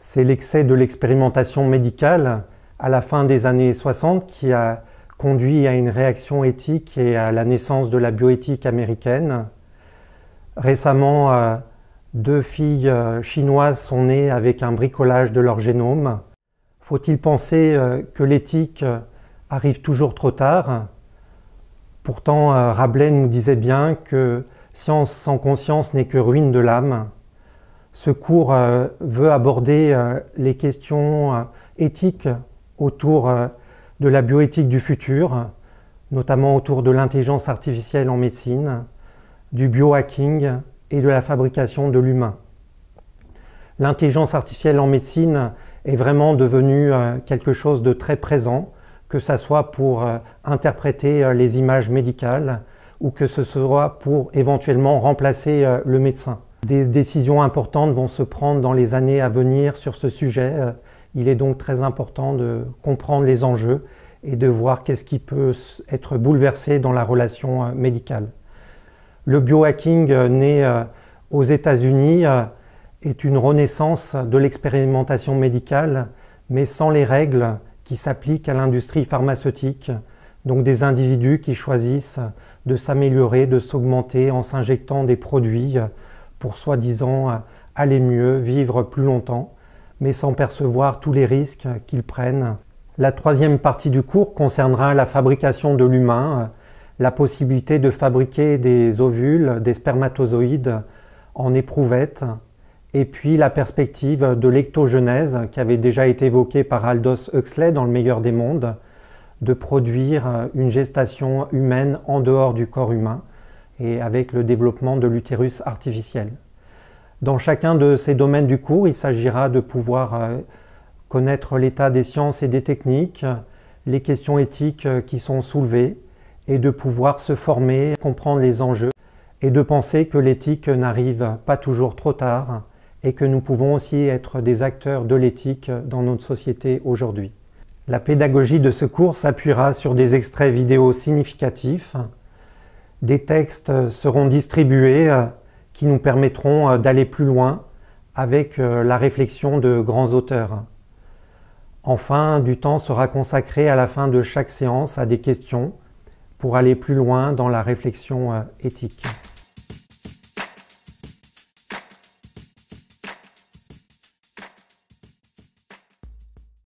C'est l'excès de l'expérimentation médicale à la fin des années 60 qui a conduit à une réaction éthique et à la naissance de la bioéthique américaine. Récemment, 2 filles chinoises sont nées avec un bricolage de leur génome. Faut-il penser que l'éthique arrive toujours trop tard? Pourtant, Rabelais nous disait bien que science sans conscience n'est que ruine de l'âme. Ce cours veut aborder les questions éthiques autour de la bioéthique du futur, notamment autour de l'intelligence artificielle en médecine, du biohacking et de la fabrication de l'humain. L'intelligence artificielle en médecine est vraiment devenue quelque chose de très présent, que ce soit pour interpréter les images médicales ou que ce soit pour éventuellement remplacer le médecin. Des décisions importantes vont se prendre dans les années à venir sur ce sujet. Il est donc très important de comprendre les enjeux et de voir qu'est-ce qui peut être bouleversé dans la relation médicale. Le biohacking né aux États-Unis est une renaissance de l'expérimentation médicale, mais sans les règles qui s'appliquent à l'industrie pharmaceutique, donc des individus qui choisissent de s'améliorer, de s'augmenter en s'injectant des produits pour soi-disant aller mieux, vivre plus longtemps, mais sans percevoir tous les risques qu'ils prennent. La troisième partie du cours concernera la fabrication de l'humain, la possibilité de fabriquer des ovules, des spermatozoïdes en éprouvette, et puis la perspective de l'ectogenèse qui avait déjà été évoquée par Aldous Huxley dans Le meilleur des mondes, de produire une gestation humaine en dehors du corps humain et avec le développement de l'utérus artificiel. Dans chacun de ces domaines du cours, il s'agira de pouvoir connaître l'état des sciences et des techniques, les questions éthiques qui sont soulevées et de pouvoir se former, comprendre les enjeux et de penser que l'éthique n'arrive pas toujours trop tard et que nous pouvons aussi être des acteurs de l'éthique dans notre société aujourd'hui. La pédagogie de ce cours s'appuiera sur des extraits vidéo significatifs. Des textes seront distribués qui nous permettront d'aller plus loin avec la réflexion de grands auteurs. Enfin, du temps sera consacré à la fin de chaque séance à des questions pour aller plus loin dans la réflexion éthique.